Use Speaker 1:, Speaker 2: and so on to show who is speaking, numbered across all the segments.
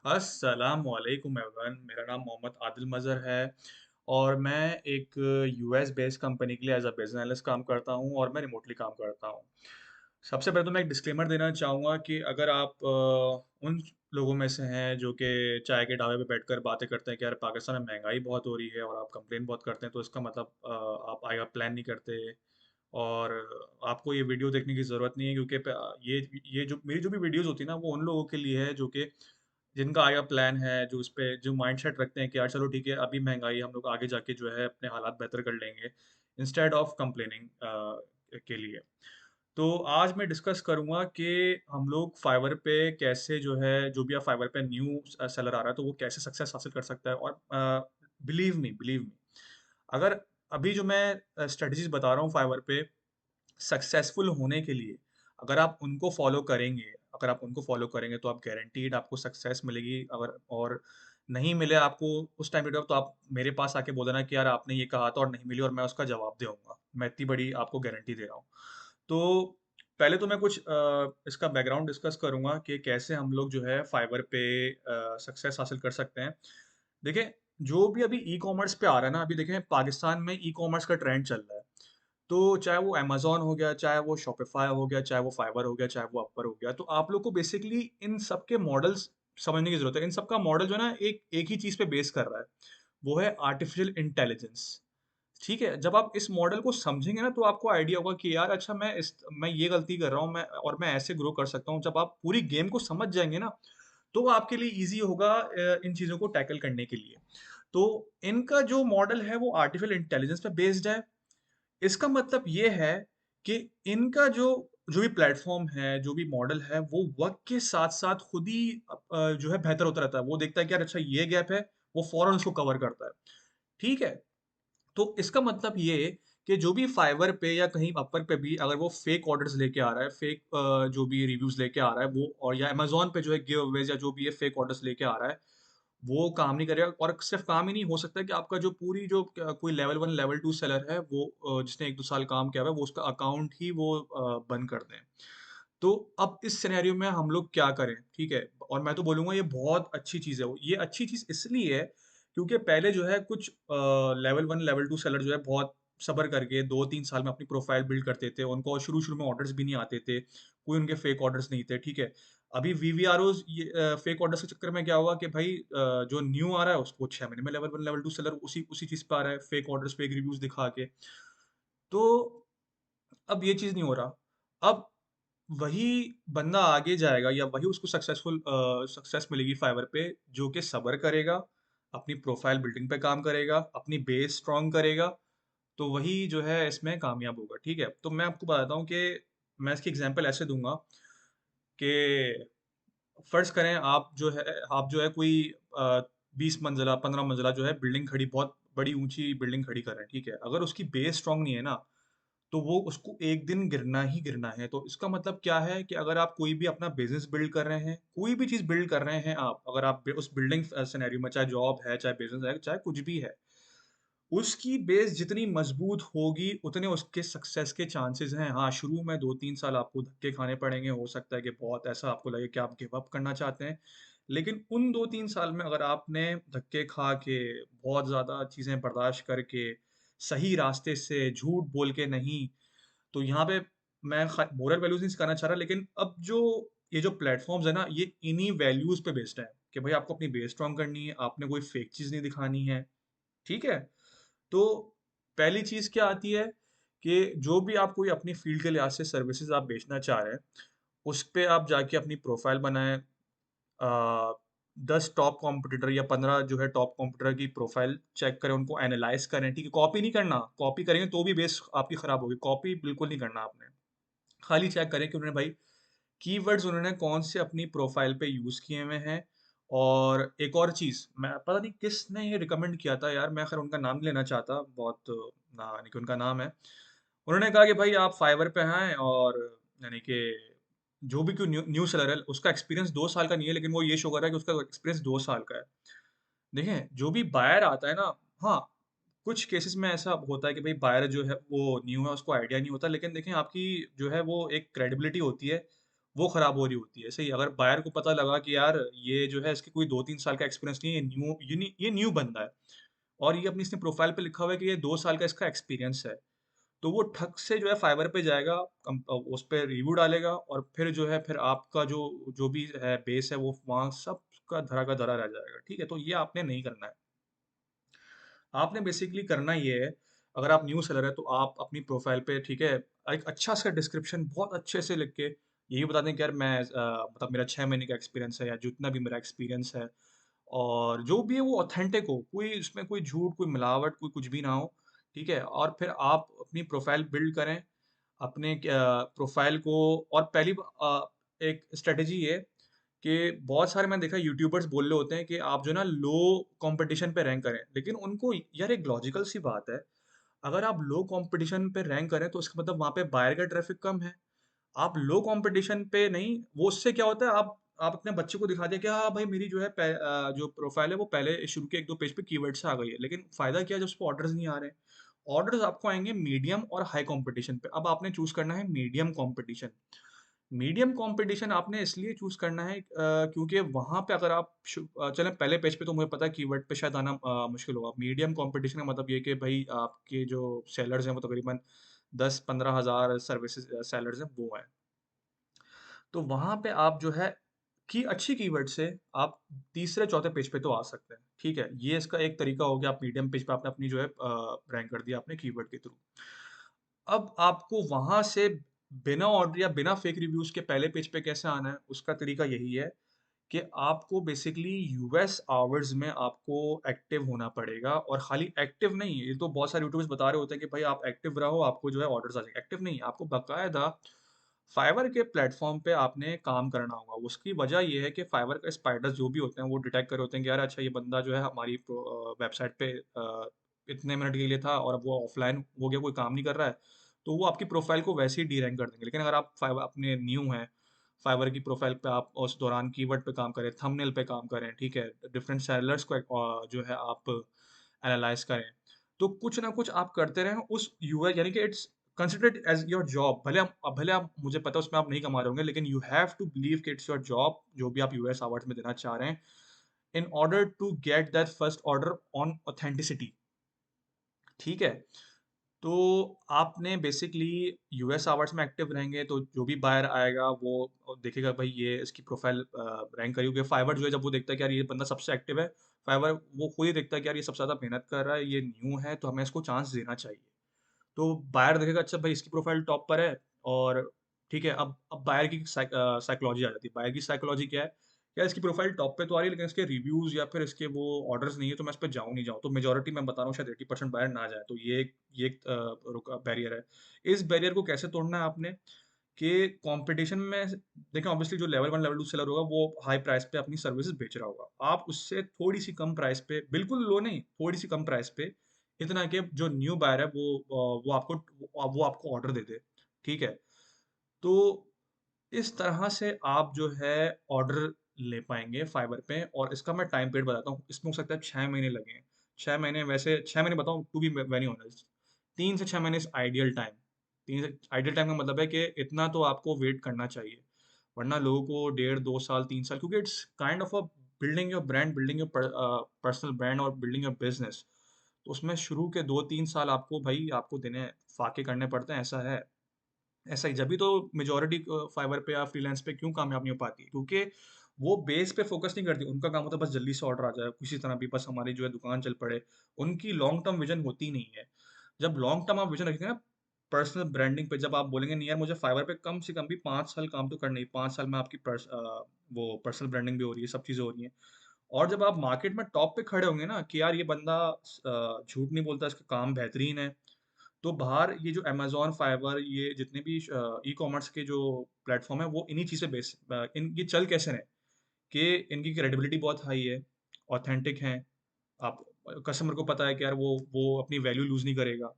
Speaker 1: अस्सलामुअलैकुम एवरीवन, मेरा नाम मोहम्मद आदिल मज़हर है और मैं एक यूएस बेस्ड कंपनी के लिए एज अ बिजनेस एनालिस्ट काम करता हूँ और मैं रिमोटली काम करता हूँ। सबसे पहले तो मैं एक डिस्क्लेमर देना चाहूँगा कि अगर आप उन लोगों में से हैं जो कि चाय के ढाबे पे बैठकर बातें करते हैं कि यार पाकिस्तान में महंगाई बहुत हो रही है और आप कंप्लेन बहुत करते हैं, तो इसका मतलब आप आगे प्लान नहीं करते और आपको ये वीडियो देखने की ज़रूरत नहीं है, क्योंकि ये जो मेरी जो भी वीडियोस होती है ना, वो उन लोगों के लिए है जो कि जिनका आगे प्लान है, जो इस पे जो माइंडसेट रखते हैं कि यार चलो ठीक है, अभी महँगाई है, हम लोग आगे जाके जो है अपने हालात बेहतर कर लेंगे, इंस्टेड ऑफ कंप्लेनिंग के लिए। तो आज मैं डिस्कस करूँगा कि हम लोग फाइवर पे कैसे जो है, जो भी आप फाइवर पे न्यू सेलर आ रहा है, तो वो कैसे सक्सेस हासिल कर सकता है। और बिलीव मी, अगर अभी जो मैं स्ट्रेटजीज़ बता रहा हूँ फाइवर पे सक्सेसफुल होने के लिए, अगर आप उनको फॉलो करेंगे तो आप गारंटीड आपको सक्सेस मिलेगी। अगर और नहीं मिले आपको उस टाइम पे, तो आप मेरे पास आके बोल देना कि यार आपने ये कहा था और नहीं मिली, और मैं उसका जवाब दूंगा। मैं इतनी बड़ी आपको गारंटी दे रहा हूँ। तो पहले तो मैं कुछ इसका बैकग्राउंड डिस्कस करूंगा कि कैसे हम लोग जो है फाइवर पे सक्सेस हासिल कर सकते हैं। देखिए, जो भी अभी ई कॉमर्स पे आ रहा है ना, अभी देखें पाकिस्तान में ई कॉमर्स का ट्रेंड चल रहा है। तो चाहे वो अमेज़न हो गया, चाहे वो शॉपिफ़ाई हो गया, चाहे वो फाइवर हो गया, चाहे वो अपवर हो गया, तो आप लोग को बेसिकली इन सब के मॉडल्स समझने की ज़रूरत है। इन सब का मॉडल जो है ना, एक एक ही चीज़ पे बेस कर रहा है, वो है आर्टिफ़िशियल इंटेलिजेंस। ठीक है? जब आप इस मॉडल को समझेंगे ना, तो आपको आइडिया होगा कि यार अच्छा, मैं ये गलती कर रहा हूँ, मैं ऐसे ग्रो कर सकता हूँ। जब आप पूरी गेम को समझ जाएँगे ना, तो आपके लिए ईज़ी होगा इन चीज़ों को टैकल करने के लिए। तो इनका जो मॉडल है, वो आर्टिफ़िशियल इंटेलिजेंस पे बेस्ड है। इसका मतलब ये है कि इनका जो जो भी प्लेटफ़ॉर्म है, जो भी मॉडल है, वो वक़्त के साथ-साथ खुद ही जो है बेहतर होता रहता है। वो देखता है कि यार अच्छा ये गैप है, वो फ़ौरन उसको कवर करता है। ठीक है? तो इसका मतलब ये कि जो भी फाइवर पे या कहीं अपर पे भी अगर वो फेक ऑर्डर्स लेके आ रहा है, फेक जो भी रिव्यूज़ लेके आ रहा है वो, और या अमेज़न पे जो है गिव अवेज़ या जो भी ये फेक ऑर्डर्स लेके आ रहा है, वो काम नहीं करेगा। और सिर्फ़ काम ही नहीं, हो सकता है कि आपका जो पूरी जो कोई लेवल 1 लेवल 2 सेलर है, वो जिसने 1-2 साल काम किया हुआ है, वो उसका अकाउंट ही वो बंद कर दें। तो अब इस सिनेरियो में हम लोग क्या करें, ठीक है? और मैं तो बोलूँगा ये बहुत अच्छी चीज़ है। ये अच्छी चीज़ इसलिए है क्योंकि पहले जो है कुछ लेवल 1 लेवल 2 सेलर जो है बहुत सब्र करके 2-3 साल में अपनी प्रोफ़ाइल बिल्ड करते थे। उनको शुरू-शुरू में ऑर्डर्स भी नहीं आते थे। कोई उनके फेक ऑर्डर्स नहीं थे, ठीक है? अभी वीवीआरओज़ ये फेक ऑर्डर्स के चक्कर में क्या हुआ कि भाई जो न्यू आ रहा है उसको 6 महीने में लेवल 1 लेवल 2 सेलर उसी उसी चीज़ पे आ रहा है, फेक ऑर्डर्स, फेक रिव्यूज़ दिखा के। तो अब ये चीज़ नहीं हो रहा। अब वही बंदा आगे जाएगा या वही उसको सक्सेस मिलेगी फाइवर पे, जो कि सब्र करेगा, अपनी प्रोफाइल बिल्डिंग पे काम करेगा, अपनी बेस स्ट्रॉन्ग करेगा, तो वही जो है इसमें कामयाब होगा, ठीक है? तो मैं आपको बताता हूँ कि मैं इसकी एग्ज़ाम्पल ऐसे दूँगा कि फ़र्ज़ करें आप जो है कोई 20 मंज़िला, 15 मंज़िला जो है बिल्डिंग खड़ी, बहुत बड़ी ऊँची बिल्डिंग खड़ी कर रहे हैं, ठीक है? अगर उसकी बेस स्ट्रॉन्ग नहीं है ना, तो वो उसको एक दिन गिरना ही गिरना है। तो इसका मतलब क्या है कि अगर आप कोई भी अपना बिज़नेस बिल्ड कर रहे हैं, कोई भी चीज़ बिल्ड कर रहे हैं आप, अगर आप उस बिल्डिंग सिनेरियो में, चाहे जॉब है, चाहे बिज़नेस है, चाहे कुछ भी है, उसकी बेस जितनी मज़बूत होगी, उतने उसके सक्सेस के चांसेज़ हैं। हाँ, शुरू में 2-3 साल आपको धक्के खाने पड़ेंगे, हो सकता है कि बहुत ऐसा आपको लगे कि आप गिव अप करना चाहते हैं। लेकिन उन 2-3 साल में अगर आपने धक्के खा के, बहुत ज़्यादा चीज़ें बर्दाश्त करके, सही रास्ते से, झूठ बोल के नहीं, तो यहाँ पे मैं मोरल वैल्यूज़ नहीं सिखाना चाह रहा, लेकिन अब जो ये जो प्लेटफ़ॉर्म्स है ना, ये इन्हीं वैल्यूज़ पे बेस्ड है कि भाई आपको अपनी बेस स्ट्रॉन्ग करनी है, आपने कोई फेक चीज़ नहीं दिखानी है, ठीक है? तो पहली चीज़ क्या आती है कि जो भी आप कोई अपनी फ़ील्ड के लिहाज़ से सर्विसेज़ आप बेचना चाह रहे हैं, उस पे आप जाके अपनी प्रोफ़ाइल बनाएँ। 10 टॉप कॉम्पिटिटर या 15 जो है टॉप कॉम्पिटिटर की प्रोफ़ाइल चेक करें, उनको एनालाइज़ करें, ठीक है? कॉपी नहीं करना, कॉपी करेंगे तो भी बेस आपकी ख़राब होगी, कॉपी बिल्कुल नहीं करना आपने। खाली चेक करें कि उन्होंने भाई कीवर्ड्स उन्होंने कौन से अपनी प्रोफ़ाइल पे यूज़ किए हुए हैं। और एक और चीज़, मैं पता नहीं किसने ये रिकमेंड किया था यार, मैं ख़ैर उनका नाम नहीं लेना चाहता, बहुत ना यानी कि उनका नाम है। उन्होंने कहा कि भाई आप फाइवर पे आएँ और यानी कि जो भी कोई न्यू न्यू सेलर है, उसका एक्सपीरियंस 2 साल का नहीं है, लेकिन वो ये शो कर रहा है कि उसका एक्सपीरियंस 2 साल का है। देखें, जो भी बायर आता है ना, हाँ, कुछ केसेज़ में ऐसा होता है कि भई बायर जो है वो न्यू है, उसको आइडिया नहीं होता, लेकिन देखें आपकी जो है वो एक क्रेडिबिलिटी होती है, वो खराब हो रही होती है। सही अगर बायर को पता लगा कि यार ये जो है इसके कोई 2-3 साल का एक्सपीरियंस नहीं है, ये न्यू बंदा है और ये अपनी इसने प्रोफाइल पे लिखा हुआ है कि ये 2 साल का इसका एक्सपीरियंस है। तो वो ठग से जो है फाइवर पे जाएगा, उस पे रिव्यू डालेगा और फिर जो है फिर आपका जो जो भी है बेस है वो वहाँ सब का धरा रह जाएगा। ठीक है? तो ये आपने नहीं करना है। आपने बेसिकली करना ये है, अगर आप न्यू सेलर हैं तो आप अपनी प्रोफाइल पे ठीक है, एक अच्छा सा डिस्क्रिप्शन बहुत अच्छे से लिख के यही बता दें कि यार मैं मतलब मेरा 6 महीने का एक्सपीरियंस है या जितना भी मेरा एक्सपीरियंस है और जो भी है वो ऑथेंटिक हो, कोई इसमें कोई झूठ, कोई मिलावट, कोई कुछ भी ना हो, ठीक है? और फिर आप अपनी प्रोफाइल बिल्ड करें, अपने प्रोफाइल को और एक स्ट्रैटेजी ये कि बहुत सारे मैंने देखा है यूट्यूबर्स बोल रहे होते हैं कि आप जो है ना लो कंपटीशन पे रैंक करें। लेकिन उनको यार एक लॉजिकल सी बात है, अगर आप लो कंपटीशन पे रैंक करें तो इसका मतलब वहाँ पे बायर का ट्रैफिक कम है। आप लो कंपटीशन पे नहीं वो उससे क्या होता है आप अपने बच्चे को दिखा दिया कि हाँ भाई मेरी जो है जो प्रोफाइल है वो पहले शुरू के 1-2 पेज पे कीवर्ड से आ गई है। लेकिन फ़ायदा क्या है जब उसपे ऑर्डर्स नहीं आ रहे हैं। ऑर्डर्स आपको आएँगे मीडियम और हाई कंपटीशन पे। अब आपने चूज़ करना है मीडियम कंपटीशन। मीडियम कंपटीशन आपने इसलिए चूज़ करना है क्योंकि वहाँ पे अगर आप चलें पहले पेज पे तो मुझे पता है कीवर्ड पे शायद आना मुश्किल होगा। मीडियम कंपटीशन का मतलब ये है कि भई आपके जो सेलर्स हैं वो तकरीबन 10-15 हज़ार सर्विसेज़ सेलर्स हैं वो हैं। तो वहाँ पे आप जो है कि अच्छी कीवर्ड से आप तीसरे चौथे पेज पे तो आ सकते हैं, ठीक है? ये इसका एक तरीका हो गया आप मीडियम पेज पे आपने अपनी जो है रैंक कर दिया आपने कीवर्ड के थ्रू। अब आपको वहाँ से बिना ऑर्डर या बिना फेक रिव्यूज़ के पहले पेज पे कैसे आना है, उसका तरीका यही है कि आपको बेसिकली यूएस आवर्स में आपको एक्टिव होना पड़ेगा और खाली एक्टिव नहीं, ये तो बहुत सारे यूट्यूबर्स बता रहे होते हैं कि भाई आप एक्टिव रहो, आपको जो है ऑर्डर्स आ जाएँगे। एक्टिव नहीं, आपको बाकायदा फाइवर के प्लेटफ़ॉर्म पे आपने काम करना होगा। उसकी वजह ये है कि फाइवर के स्पाइडर्स जो भी होते हैं, वो डिटेक्ट कर रहे होते हैं कि यार अच्छा ये बंदा जो है हमारी वेबसाइट पे इतने मिनट के लिए था और अब वो ऑफ़लाइन हो गया, कोई काम नहीं कर रहा है, तो वो आपकी प्रोफ़ाइल को वैसे ही डीरैंक कर देंगे। लेकिन अगर आप अपने न्यू हैं फाइवर की प्रोफाइल पे आप उस दौरान कीवर्ड पे काम करें, थंबनेल पे काम करें, ठीक है? डिफरेंट सेलर्स को जो है आप एनालाइज़ करें। तो कुछ ना कुछ आप करते रहें उस यूआई यानी कि it's considered as your job. भले आप मुझे पता है उसमें आप नहीं कमा रहे होंगे लेकिन यू हैव टू बिलीव कि इट्स योर जॉब जो भी आप यूएस अवार्ड्स में देना चाह रहे हैं, in order to get that first order on authenticity, ठीक है? तो आपने बेसिकली यूएस आवर्स में एक्टिव रहेंगे तो जो भी बायर आएगा वो देखेगा भाई ये इसकी प्रोफाइल रैंक करी हुई है। फाइवर जो है जब वो देखता है कि यार ये बंदा सबसे एक्टिव है, फाइवर वो खुद ही देखता है कि यार ये सबसे ज़्यादा मेहनत कर रहा है, ये न्यू है तो हमें इसको चांस देना चाहिए। तो बायर देखेगा अच्छा भाई इसकी प्रोफाइल टॉप पर है और ठीक है अब बायर की साइकोलॉजी आ जाती है। बायर की साइकोलॉजी क्या है? यार इसकी प्रोफाइल टॉप पे तो आ रही है लेकिन इसके रिव्यूज़ या फिर इसके वो ऑर्डर्स नहीं है तो मैं इस पे जाऊँ नहीं जाऊँ। तो मेजॉरिटी मैं बता रहा हूँ शायद 80% बायर ना जाए। तो ये एक बैरियर है। इस बैरियर को कैसे तोड़ना है आपने कि कॉम्पिटिशन में देखें ऑब्वियसली जो लेवल 1 लेवल 2 सेलर होगा वो हाई प्राइस पे अपनी सर्विसेज़ बेच रहा होगा। आप उससे थोड़ी-सी कम प्राइस पे बिल्कुल लो नहीं, थोड़ी-सी कम प्राइस पे इतना कि जो न्यू बायर है वो आपको ऑर्डर दे दे, ठीक है? तो इस तरह से आप जो है ऑर्डर ले पाएँगे फाइवर पे और इसका मैं टाइम पीरियड बताता हूँ। इसमें हो सकता है 6 महीने लगें। 6 महीने वैसे 6 महीने बताऊँ टू बी वेरी ऑनेस्ट 3 से 6 महीने इज़ आइडियल टाइम। 3 से आइडियल टाइम का मतलब है कि इतना तो आपको वेट करना चाहिए। वरना लोगों को डेढ़ 2 साल, 3 साल क्योंकि it's kind of building your brand, building your personal brand और बिल्डिंग योर बिज़नेस। तो उसमें शुरू के 2-3 साल आपको देने फाके करने पड़ते हैं, ऐसा है। ऐसा ही जभी तो मेजॉरिटी फाइवर पे या फ्रीलांस पे क्यों कामयाब नहीं हो पाती है क्योंकि वो बेस पे फोकस नहीं करती उनका काम होता है बस जल्दी से ऑर्डर आ जाए किसी तरह भी बस हमारी जो है दुकान चल पड़े उनकी लॉन्ग टर्म विजन होती नहीं है जब लॉन्ग टर्म आप विजन रखेंगे ना पर्सनल ब्रांडिंग पे जब आप बोलेंगे नहीं यार मुझे फाइवर पे कम से कम भी 5 साल काम तो करना ही 5 साल में आपकी वो पर्सनल ब्रांडिंग भी हो रही है सब चीज़ें हो रही हैं और जब आप मार्केट में टॉप पे खड़े होंगे ना कि यार ये बंदा झूठ नहीं बोलता इसका काम बेहतरीन है तो बाहर ये जो अमेज़न, फाइवर ये जितने भी ई-कॉमर्स के जो प्लेटफ़ॉर्म हैं, वो इन्हीं चीज़ से ये चल कैसे रहे हैं कि इनकी क्रेडिबिलिटी बहुत हाई है, ऑथेंटिक हैं, आप कस्टमर को पता है कि यार वो अपनी वैल्यू लूज़ नहीं करेगा,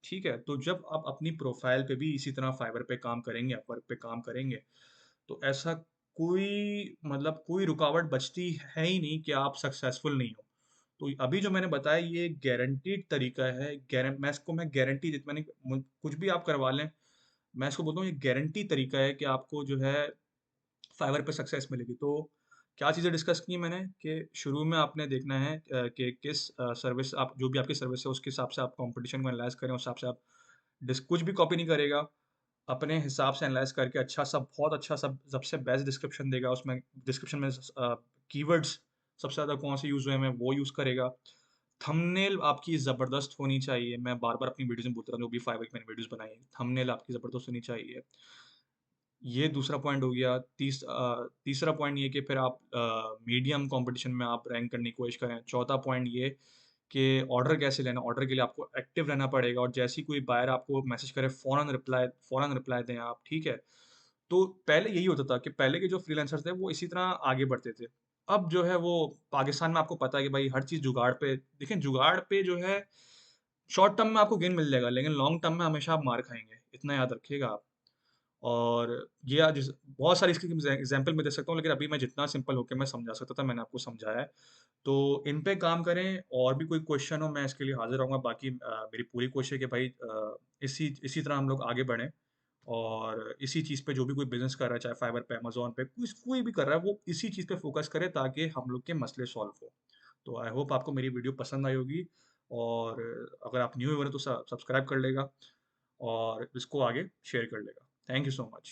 Speaker 1: ठीक है? तो जब आप अपनी प्रोफ़ाइल पे भी इसी तरह फाइवर पे काम करेंगे, अपवर्क पे काम करेंगे, तो ऐसा कोई रुकावट बचती है ही नहीं कि आप सक्सेसफुल नहीं हो। तो अभी जो मैंने बताया ये गारंटीड तरीका है, मैं गारंटी मैंने कुछ भी आप करवा लें, मैं इसको बोलता हूँ ये गारंटी तरीका है कि आपको जो है फाइवर पे सक्सेस मिलेगी। तो क्या चीज़ें डिस्कस की मैंने कि शुरू में आपने देखना है कि किस सर्विस आप जो भी आपकी सर्विस है उसके हिसाब से आप कॉम्पिटिशन को एनालाइज़ करें, उस हिसाब से आप कुछ भी कॉपी नहीं करेगा। अपने हिसाब से एनालाइज़ करके अच्छा सा बहुत अच्छा सा सबसे बेस्ट डिस्क्रिप्शन देगा उसमें। डिस्क्रिप्शन में कीवर्ड्स सबसे ज़्यादा कौन से यूज़ हुए हैं वो यूज़ करेगा। थंबनेल आपकी ज़बरदस्त होनी चाहिए। मैं बार-बार अपनी वीडियोज़ में बोलता रहता हूँ, जो भी फाइवर की मैंने वीडियोज़ बनाई हैं, थंबनेल आपकी ज़बरदस्त होनी चाहिए। ये दूसरा पॉइंट हो गया। तीसरा पॉइंट ये कि फिर आप मीडियम कॉम्पिटिशन में आप रैंक करने की कोशिश करें। चौथा पॉइंट ये कि ऑर्डर कैसे लेना, ऑर्डर के लिए आपको एक्टिव रहना पड़ेगा और जैसे ही कोई बायर आपको मैसेज करे फ़ौरन रिप्लाई दें आप, ठीक है? तो पहले यही होता था कि पहले के जो फ्रीलांसर्स थे वो इसी तरह आगे बढ़ते थे। अब जो है वो पाकिस्तान में आपको पता है कि भाई हर चीज़ जुगाड़ पे देखिए जुगाड़ पे जो है शॉर्ट टर्म में आपको गेन मिल जाएगा, लेकिन लॉन्ग टर्म में हमेशा आप मार खाएँगे, इतना याद रखिएगा आप। और ये आज बहुत सारी इसकी एग्ज़ाम्पल मैं दे सकता हूँ, लेकिन अभी मैं जितना सिंपल होके मैं समझा सकता था, मैंने आपको समझाया है। तो इन पे काम करें और भी कोई क्वेश्चन हो, मैं इसके लिए हाज़िर रहूँगा। बाकी मेरी पूरी कोशिश है कि भाई इसी इसी तरह हम लोग आगे बढ़ें और इसी चीज़ पे जो भी कोई बिज़नेस कर रहा है, चाहे फाइवर पे, अमेज़न पे, कोई भी कर रहा है, वो इसी चीज़ पे फ़ोकस करे ताकि हम लोग के मसले सॉल्व हो। तो आई होप आपको मेरी वीडियो पसंद आई होगी और अगर आप न्यू व्यूअर हैं तो सब्सक्राइब कर लेगा और इसको आगे शेयर कर लेगा। Thank you so much.